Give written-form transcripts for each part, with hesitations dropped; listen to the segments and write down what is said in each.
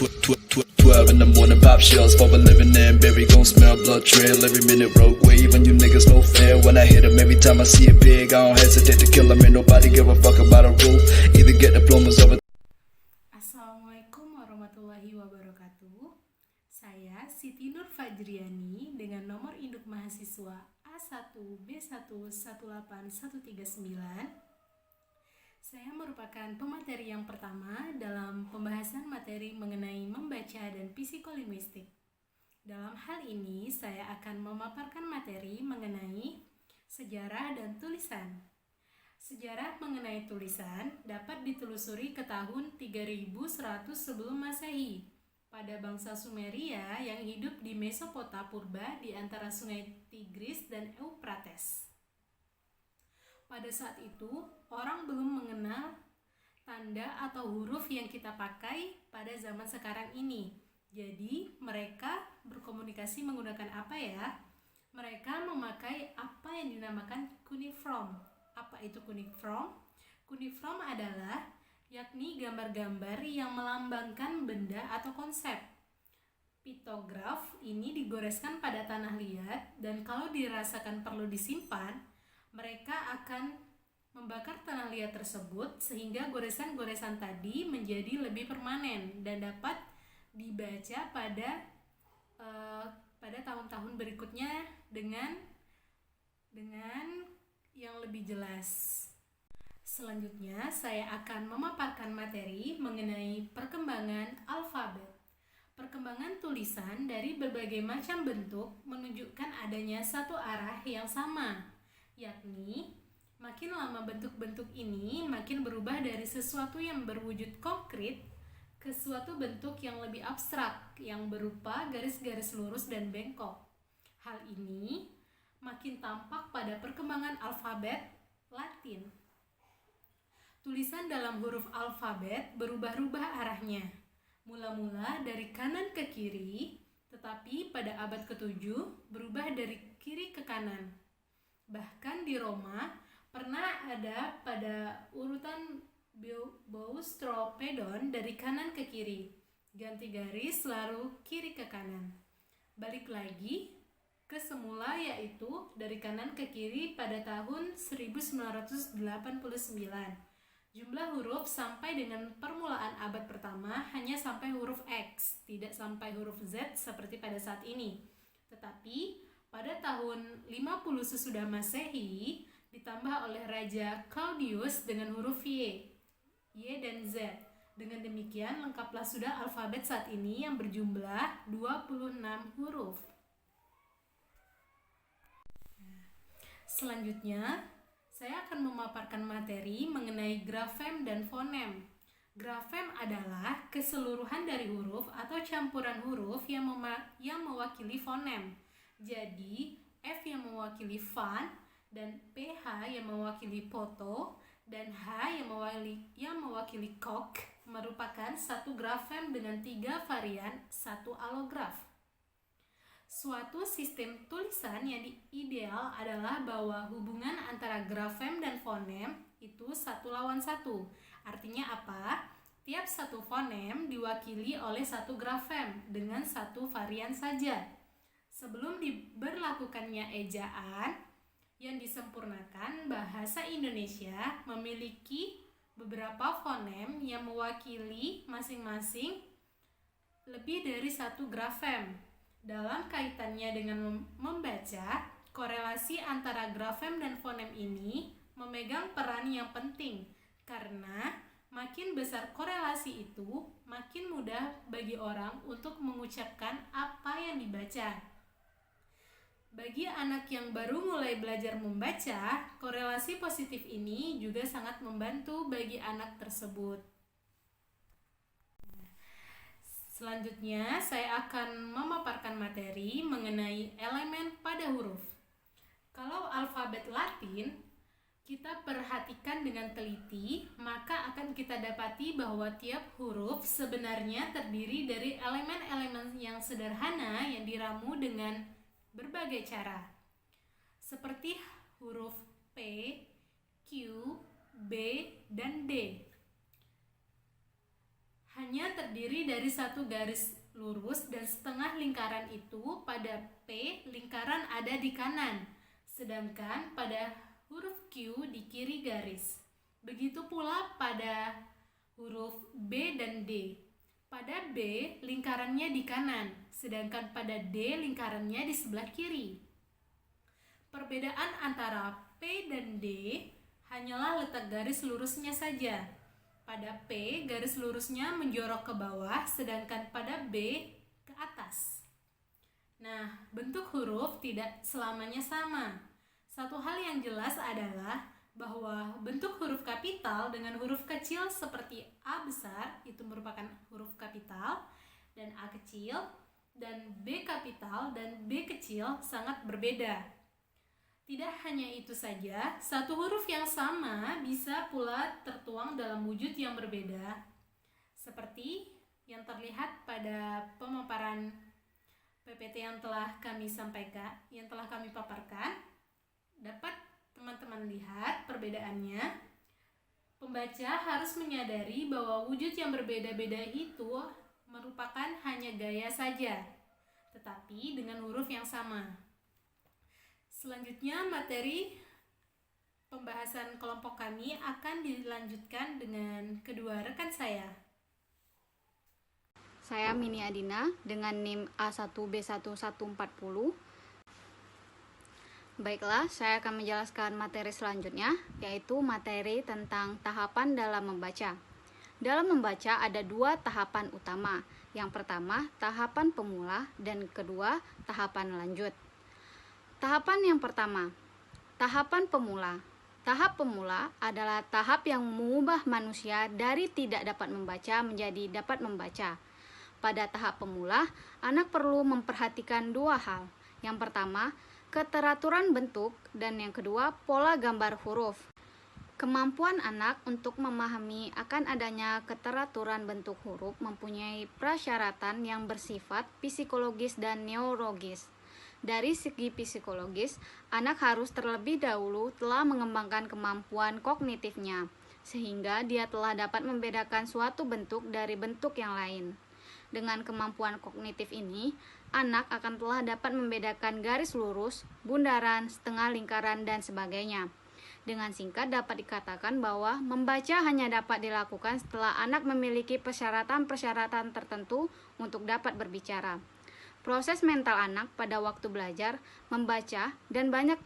12 in the morning, pop shells for a living and berry gon' smell blood trail every minute road wave and you niggas no fair when I hit 'em every time I see it big I don't hesitate to kill 'em ain't nobody give a fuck about a roof either get diplomas over. Assalamualaikum warahmatullahi wabarakatuh. Saya Siti Nur Fajriani dengan nomor induk mahasiswa A1B118139. Saya merupakan pemateri yang pertama dalam pembahasan materi mengenai membaca dan psikolinguistik. Dalam hal ini, saya akan memaparkan materi mengenai sejarah dan tulisan. Sejarah mengenai tulisan dapat ditelusuri ke tahun 3100 sebelum Masehi pada bangsa Sumeria yang hidup di Mesopota purba di antara sungai Tigris dan Eufrates. Pada saat itu, orang belum mengenal tanda atau huruf yang kita pakai pada zaman sekarang ini. Jadi, mereka berkomunikasi menggunakan apa ya? Mereka memakai apa yang dinamakan cuneiform. Apa itu cuneiform? Cuneiform adalah yakni gambar-gambar yang melambangkan benda atau konsep. Piktograf ini digoreskan pada tanah liat dan kalau dirasakan perlu disimpan, mereka akan membakar tanah liat tersebut sehingga goresan-goresan tadi menjadi lebih permanen dan dapat dibaca pada tahun-tahun berikutnya dengan yang lebih jelas. Selanjutnya, saya akan memaparkan materi mengenai perkembangan alfabet. Perkembangan tulisan dari berbagai macam bentuk menunjukkan adanya satu arah yang sama, yakni makin lama bentuk-bentuk ini makin berubah dari sesuatu yang berwujud konkret ke suatu bentuk yang lebih abstrak yang berupa garis-garis lurus dan bengkok. Hal ini makin tampak pada perkembangan alfabet Latin. Tulisan dalam huruf alfabet berubah-ubah arahnya, mula-mula dari kanan ke kiri, tetapi pada abad ke-7 berubah dari kiri ke kanan. Bahkan di Roma pernah ada pada urutan Boustropedon dari kanan ke kiri, ganti garis lalu kiri ke kanan. Balik lagi ke semula yaitu dari kanan ke kiri pada tahun 1989. Jumlah huruf sampai dengan permulaan abad pertama hanya sampai huruf X, tidak sampai huruf Z seperti pada saat ini. Tetapi pada tahun 50 sesudah Masehi ditambah oleh Raja Claudius dengan huruf Y dan Z. Dengan demikian lengkaplah sudah alfabet saat ini yang berjumlah 26 huruf. Selanjutnya, saya akan memaparkan materi mengenai grafem dan fonem. Grafem adalah keseluruhan dari huruf atau campuran huruf yang mewakili fonem. Jadi, F yang mewakili fan, dan PH yang mewakili poto, dan H yang mewakili kok merupakan satu grafem dengan 3 varian, satu alograf. Suatu sistem tulisan yang ideal adalah bahwa hubungan antara grafem dan fonem itu satu lawan satu. Artinya apa? Tiap satu fonem diwakili oleh satu grafem dengan satu varian saja. Sebelum diberlakukannya ejaan yang disempurnakan, bahasa Indonesia memiliki beberapa fonem yang mewakili masing-masing lebih dari satu grafem. Dalam kaitannya dengan membaca, korelasi antara grafem dan fonem ini memegang peran yang penting karena makin besar korelasi itu, makin mudah bagi orang untuk mengucapkan apa yang dibaca. Bagi anak yang baru mulai belajar membaca, korelasi positif ini juga sangat membantu bagi anak tersebut. Selanjutnya, saya akan memaparkan materi mengenai elemen pada huruf. Kalau alfabet Latin kita perhatikan dengan teliti, maka akan kita dapati bahwa tiap huruf sebenarnya terdiri dari elemen-elemen yang sederhana yang diramu dengan berbagai cara, seperti huruf P, Q, B, dan D. hanya terdiri dari satu garis lurus dan setengah lingkaran itu pada P lingkaran ada di kanan, sedangkan pada huruf Q di kiri garis. Begitu pula pada huruf B dan D. Pada B lingkarannya di kanan, sedangkan pada D lingkarannya di sebelah kiri. Perbedaan antara P dan D hanyalah letak garis lurusnya saja. Pada P, garis lurusnya menjorok ke bawah, sedangkan pada B ke atas. Nah, bentuk huruf tidak selamanya sama. Satu hal yang jelas adalah bahwa bentuk huruf kapital dengan huruf kecil seperti A besar itu merupakan huruf kapital, dan A kecil, dan B kapital dan B kecil sangat berbeda. Tidak hanya itu saja, satu huruf yang sama bisa pula tertuang dalam wujud yang berbeda, seperti yang terlihat pada pemaparan PPT yang telah kami sampaikan, yang telah kami paparkan. Dapat teman-teman lihat perbedaannya. Pembaca harus menyadari bahwa wujud yang berbeda-beda itu merupakan hanya gaya saja, tetapi dengan huruf yang sama. Selanjutnya, materi pembahasan kelompok kami akan dilanjutkan dengan kedua rekan saya. Saya Mini Adina dengan NIM A1B1140. Baiklah, saya akan menjelaskan materi selanjutnya, yaitu materi tentang tahapan dalam membaca. Dalam membaca ada dua tahapan utama. Yang pertama, tahapan pemula, dan kedua, tahapan lanjut. Tahapan yang pertama, tahapan pemula. Tahap pemula adalah tahap yang mengubah manusia dari tidak dapat membaca menjadi dapat membaca. Pada tahap pemula, anak perlu memperhatikan dua hal. Yang pertama, keteraturan bentuk, dan yang kedua, pola gambar huruf. Kemampuan anak untuk memahami akan adanya keteraturan bentuk huruf mempunyai prasyaratan yang bersifat psikologis dan neurologis. Dari segi psikologis, anak harus terlebih dahulu telah mengembangkan kemampuan kognitifnya, sehingga dia telah dapat membedakan suatu bentuk dari bentuk yang lain. Dengan kemampuan kognitif ini, anak akan telah dapat membedakan garis lurus, bundaran, setengah lingkaran, dan sebagainya. Dengan singkat dapat dikatakan bahwa membaca hanya dapat dilakukan setelah anak memiliki persyaratan-persyaratan tertentu untuk dapat berbicara. Proses mental anak pada waktu belajar, membaca, dan banyak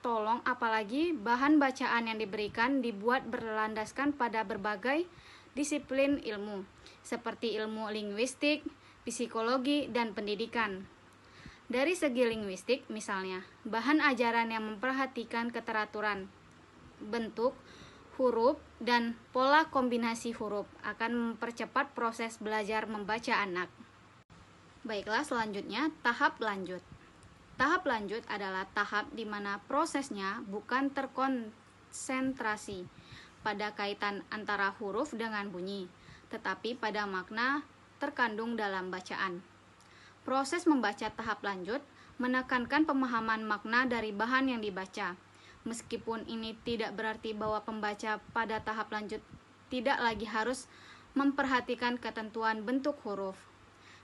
tolong apalagi bahan bacaan yang diberikan dibuat berlandaskan pada berbagai disiplin ilmu, seperti ilmu linguistik, psikologi, dan pendidikan. Dari segi linguistik, misalnya, bahan ajaran yang memperhatikan keteraturan bentuk, huruf, dan pola kombinasi huruf akan mempercepat proses belajar membaca anak. Baiklah, selanjutnya tahap lanjut. Tahap lanjut adalah tahap di mana prosesnya bukan terkonsentrasi pada kaitan antara huruf dengan bunyi, tetapi pada makna terkandung dalam bacaan. Proses membaca tahap lanjut menekankan pemahaman makna dari bahan yang dibaca. Meskipun ini tidak berarti bahwa pembaca pada tahap lanjut tidak lagi harus memperhatikan ketentuan bentuk huruf.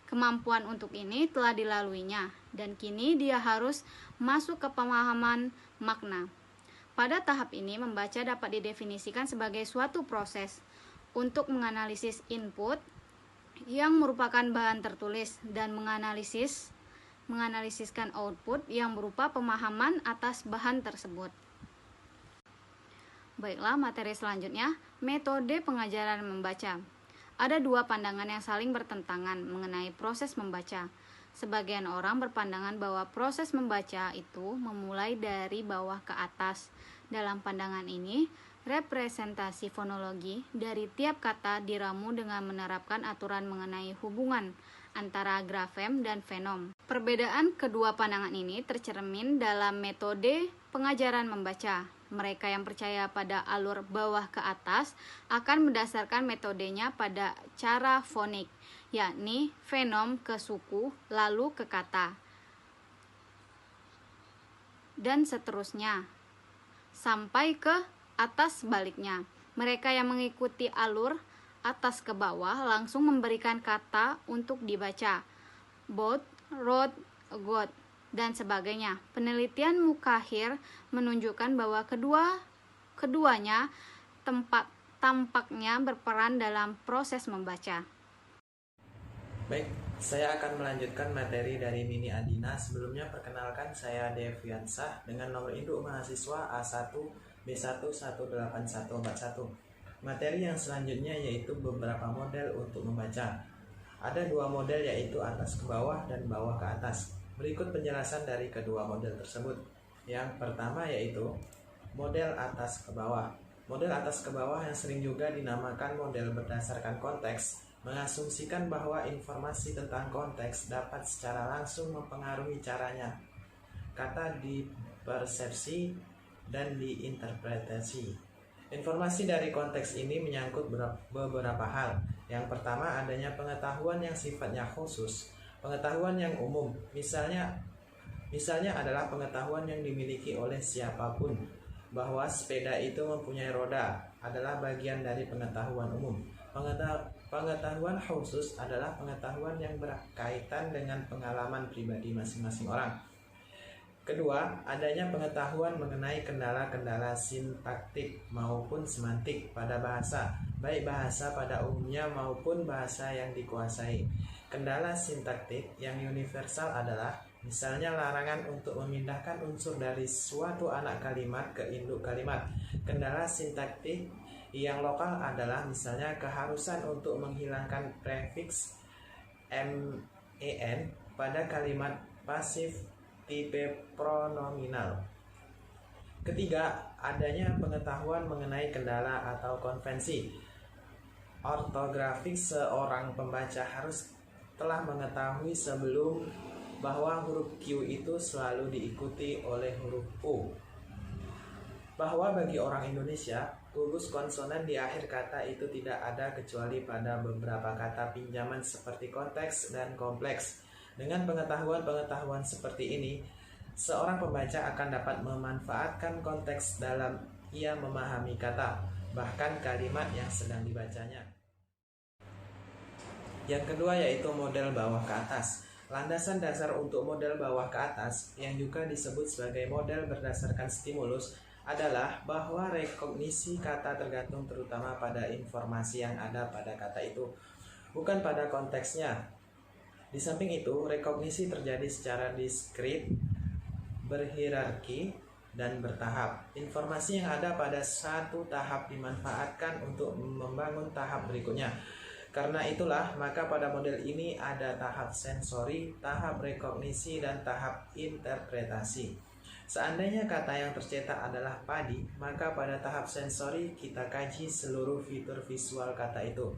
Kemampuan untuk ini telah dilaluinya, dan kini dia harus masuk ke pemahaman makna. Pada tahap ini, membaca dapat didefinisikan sebagai suatu proses untuk menganalisis input yang merupakan bahan tertulis dan menganalisiskan output yang berupa pemahaman atas bahan tersebut. Baiklah, materi selanjutnya, metode pengajaran membaca. Ada dua pandangan yang saling bertentangan mengenai proses membaca. Sebagian orang berpandangan bahwa proses membaca itu memulai dari bawah ke atas. Dalam pandangan ini, representasi fonologi dari tiap kata diramu dengan menerapkan aturan mengenai hubungan antara grafem dan fenom. Perbedaan kedua pandangan ini tercermin dalam metode pengajaran membaca. Mereka yang percaya pada alur bawah ke atas akan mendasarkan metodenya pada cara fonik, yakni fenom ke suku, lalu ke kata, dan seterusnya, sampai ke atas baliknya. Mereka yang mengikuti alur atas ke bawah langsung memberikan kata untuk dibaca. Boat, road, got, dan sebagainya. Penelitian Mukhahir menunjukkan bahwa keduanya tampaknya berperan dalam proses membaca. Baik, saya akan melanjutkan materi dari Mini Adina. Sebelumnya perkenalkan, saya Deviansah dengan nomor induk mahasiswa A1B1181141. Materi yang selanjutnya yaitu beberapa model untuk membaca. Ada dua model yaitu atas ke bawah dan bawah ke atas. Berikut penjelasan dari kedua model tersebut. Yang pertama yaitu model atas ke bawah. Model atas ke bawah yang sering juga dinamakan model berdasarkan konteks mengasumsikan bahwa informasi tentang konteks dapat secara langsung mempengaruhi caranya kata dipersepsi dan diinterpretasi. Informasi dari konteks ini menyangkut beberapa hal. Yang pertama, adanya pengetahuan yang sifatnya khusus, pengetahuan yang umum. Misalnya adalah pengetahuan yang dimiliki oleh siapapun bahwa sepeda itu mempunyai roda adalah bagian dari pengetahuan umum. Pengetahuan khusus adalah pengetahuan yang berkaitan dengan pengalaman pribadi masing-masing orang. Kedua, adanya pengetahuan mengenai kendala-kendala sintaktik maupun semantik pada bahasa, baik bahasa pada umumnya maupun bahasa yang dikuasai. Kendala sintaktik yang universal adalah misalnya larangan untuk memindahkan unsur dari suatu anak kalimat ke induk kalimat. Kendala sintaktik yang lokal adalah misalnya keharusan untuk menghilangkan prefiks men pada kalimat pasif tipe pronominal. Ketiga, adanya pengetahuan mengenai kendala atau konvensi ortografik. Seorang pembaca harus telah mengetahui sebelum bahwa huruf Q itu selalu diikuti oleh huruf U. Bahwa bagi orang Indonesia, gugus konsonan di akhir kata itu tidak ada kecuali pada beberapa kata pinjaman seperti konteks dan kompleks. Dengan pengetahuan seperti ini, seorang pembaca akan dapat memanfaatkan konteks dalam ia memahami kata, bahkan kalimat yang sedang dibacanya. Yang kedua yaitu model bawah ke atas. Landasan dasar untuk model bawah ke atas, yang juga disebut sebagai model berdasarkan stimulus, adalah bahwa rekognisi kata tergantung terutama pada informasi yang ada pada kata itu, bukan pada konteksnya. Di samping itu, rekognisi terjadi secara diskrit, berhierarki, dan bertahap. Informasi yang ada pada satu tahap dimanfaatkan untuk membangun tahap berikutnya. Karena itulah, maka pada model ini ada tahap sensori, tahap rekognisi, dan tahap interpretasi. Seandainya kata yang tercetak adalah padi, maka pada tahap sensori kita kaji seluruh fitur visual kata itu.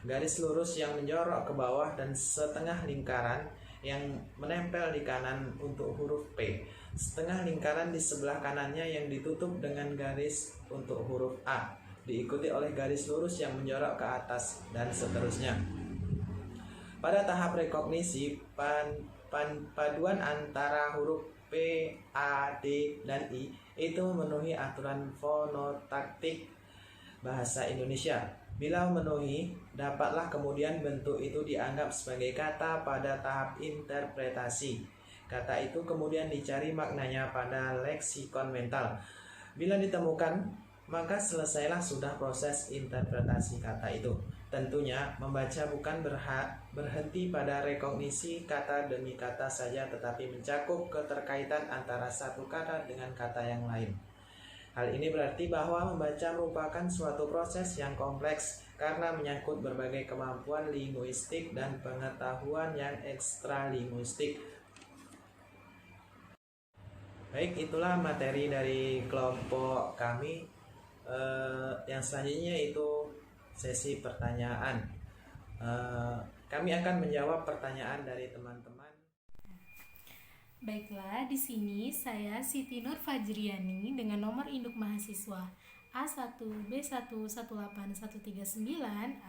Garis lurus yang menjorok ke bawah dan setengah lingkaran yang menempel di kanan untuk huruf P. Setengah lingkaran di sebelah kanannya yang ditutup dengan garis untuk huruf A, diikuti oleh garis lurus yang menjorok ke atas, dan seterusnya. Pada tahap rekognisi, paduan antara huruf P, A, D, dan I itu memenuhi aturan fonotaktik bahasa Indonesia. Bila memenuhi, dapatlah kemudian bentuk itu dianggap sebagai kata pada tahap interpretasi. Kata itu kemudian dicari maknanya pada leksikon mental. Bila ditemukan, maka selesailah sudah proses interpretasi kata itu. Tentunya, membaca bukan berhenti pada rekognisi kata demi kata saja, tetapi mencakup keterkaitan antara satu kata dengan kata yang lain. Hal ini berarti bahwa membaca merupakan suatu proses yang kompleks karena menyangkut berbagai kemampuan linguistik dan pengetahuan yang ekstralinguistik. Baik, itulah materi dari kelompok kami. Yang selanjutnya itu sesi pertanyaan. Kami akan menjawab pertanyaan dari teman-teman. Baiklah, di sini saya Siti Nur Fajriani dengan nomor induk mahasiswa A1B1181139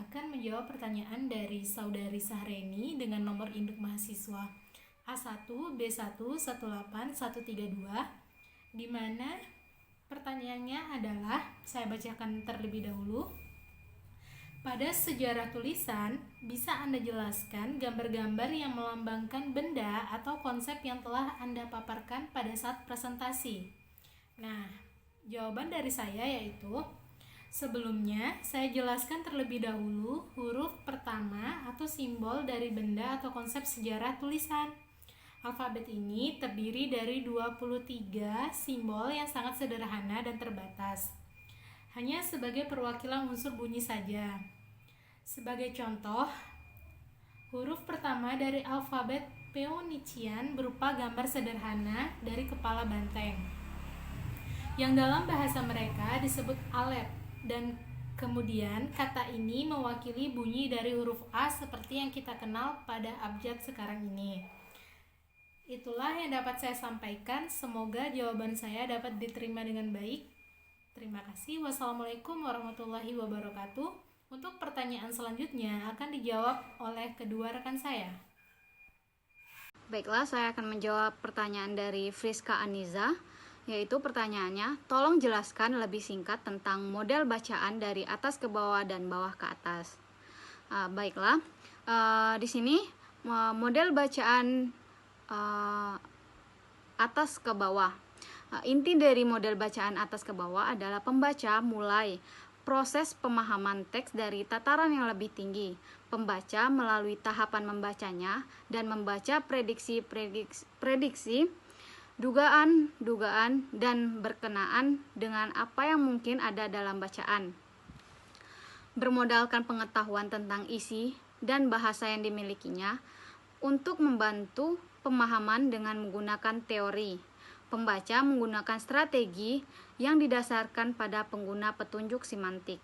akan menjawab pertanyaan dari saudari Sahreni dengan nomor induk mahasiswa A1B1181132, di mana pertanyaannya adalah, saya bacakan terlebih dahulu. Pada sejarah tulisan, bisa Anda jelaskan gambar-gambar yang melambangkan benda atau konsep yang telah Anda paparkan pada saat presentasi? Nah, jawaban dari saya yaitu, sebelumnya saya jelaskan terlebih dahulu huruf pertama atau simbol dari benda atau konsep sejarah tulisan. Alfabet ini terdiri dari 23 simbol yang sangat sederhana dan terbatas, hanya sebagai perwakilan unsur bunyi saja. Sebagai contoh, huruf pertama dari alfabet Phoenician berupa gambar sederhana dari kepala banteng, yang dalam bahasa mereka disebut Aleph, dan kemudian kata ini mewakili bunyi dari huruf A seperti yang kita kenal pada abjad sekarang ini. Itulah yang dapat saya sampaikan. Semoga jawaban saya dapat diterima dengan baik. Terima kasih. Wassalamualaikum warahmatullahi wabarakatuh. Untuk pertanyaan selanjutnya akan dijawab oleh kedua rekan saya. Baiklah, saya akan menjawab pertanyaan dari Friska Aniza, yaitu pertanyaannya, tolong jelaskan lebih singkat tentang model bacaan dari atas ke bawah dan bawah ke atas. Baiklah, di sini model bacaan atas ke bawah. Inti dari model bacaan atas ke bawah adalah pembaca mulai proses pemahaman teks dari tataran yang lebih tinggi. Pembaca melalui tahapan membacanya dan membaca prediksi, dugaan, dan berkenaan dengan apa yang mungkin ada dalam bacaan. Bermodalkan pengetahuan tentang isi dan bahasa yang dimilikinya untuk membantu pemahaman dengan menggunakan teori. Pembaca menggunakan strategi yang didasarkan pada pengguna petunjuk semantik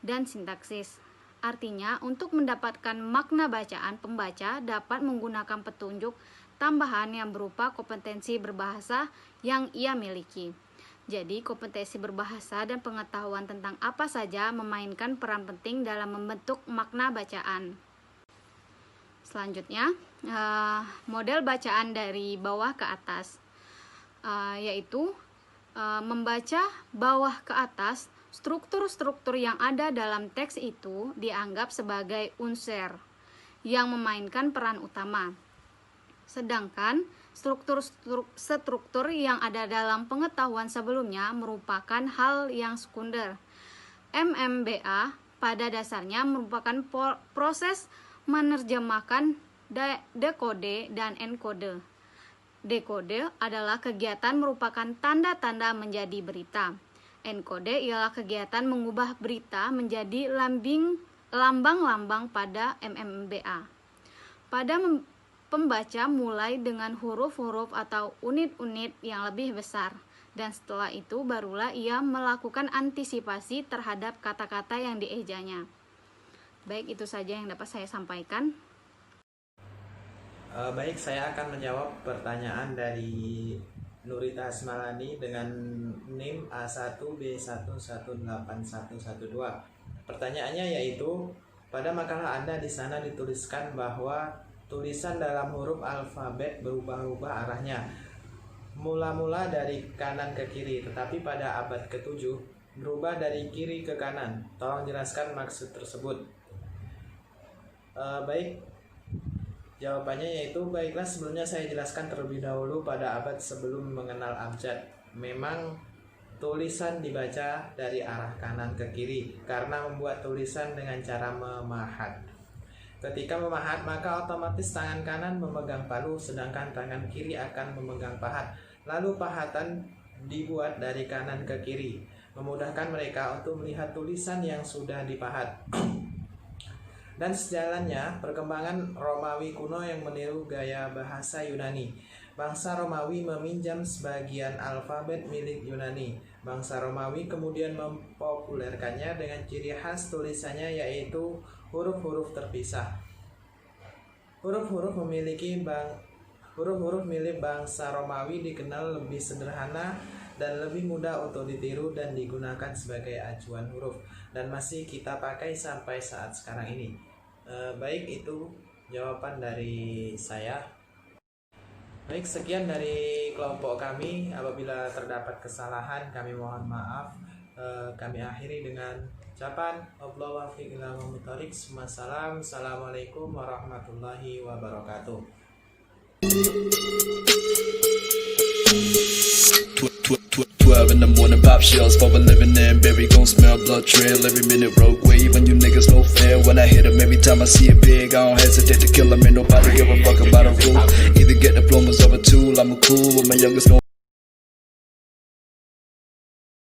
dan sintaksis. Artinya, untuk mendapatkan makna bacaan, pembaca dapat menggunakan petunjuk tambahan yang berupa kompetensi berbahasa yang ia miliki. Jadi, kompetensi berbahasa dan pengetahuan tentang apa saja memainkan peran penting dalam membentuk makna bacaan. Selanjutnya, model bacaan dari bawah ke atas, yaitu membaca bawah ke atas. Struktur-struktur yang ada dalam teks itu dianggap sebagai unsur yang memainkan peran utama. Sedangkan struktur yang ada dalam pengetahuan sebelumnya merupakan hal yang sekunder. MMBA pada dasarnya merupakan proses menerjemahkan dekode dan enkode. Dekode adalah kegiatan merupakan tanda-tanda menjadi berita. Enkode ialah kegiatan mengubah berita menjadi lambang-lambang pada MMBA. Pada pembaca mulai dengan huruf-huruf atau unit-unit yang lebih besar, dan setelah itu barulah ia melakukan antisipasi terhadap kata-kata yang diejanya. Baik, itu saja yang dapat saya sampaikan. Baik, saya akan menjawab pertanyaan dari Nurita Asmalani dengan NIM A1B1181112. Pertanyaannya yaitu, pada makalah Anda di sana dituliskan bahwa tulisan dalam huruf alfabet berubah-ubah arahnya, mula-mula dari kanan ke kiri, tetapi pada abad ke-7 berubah dari kiri ke kanan. Tolong jelaskan maksud tersebut. Baik, jawabannya yaitu, baiklah, sebelumnya saya jelaskan terlebih dahulu pada abad sebelum mengenal abjad. Memang tulisan dibaca dari arah kanan ke kiri karena membuat tulisan dengan cara memahat. Ketika memahat, maka otomatis tangan kanan memegang palu sedangkan tangan kiri akan memegang pahat. Lalu pahatan dibuat dari kanan ke kiri, memudahkan mereka untuk melihat tulisan yang sudah dipahat. Dan sejalannya perkembangan Romawi kuno yang meniru gaya bahasa Yunani. Bangsa Romawi meminjam sebagian alfabet milik Yunani. Bangsa Romawi kemudian mempopulerkannya dengan ciri khas tulisannya, yaitu huruf-huruf terpisah. Huruf-huruf milik bangsa Romawi dikenal lebih sederhana dan lebih mudah untuk ditiru dan digunakan sebagai acuan huruf, dan masih kita pakai sampai saat sekarang ini. Baik, itu jawaban dari saya. Baik, sekian dari kelompok kami. Apabila terdapat kesalahan, kami mohon maaf. Kami akhiri dengan ucapan Allahu waffiq ila aqwamit thoriq. Assalamualaikum warahmatullahi wabarakatuh. Twelve in the morning, pop shells for a living and berry gon' smell blood trail every minute. Rogue wave and you niggas no fair. When I hit 'em, every time I see a pig, I don't hesitate to kill 'em. Ain't nobody give a fuck about a rule. Either get diplomas or a tool. I'm a cool with my youngest.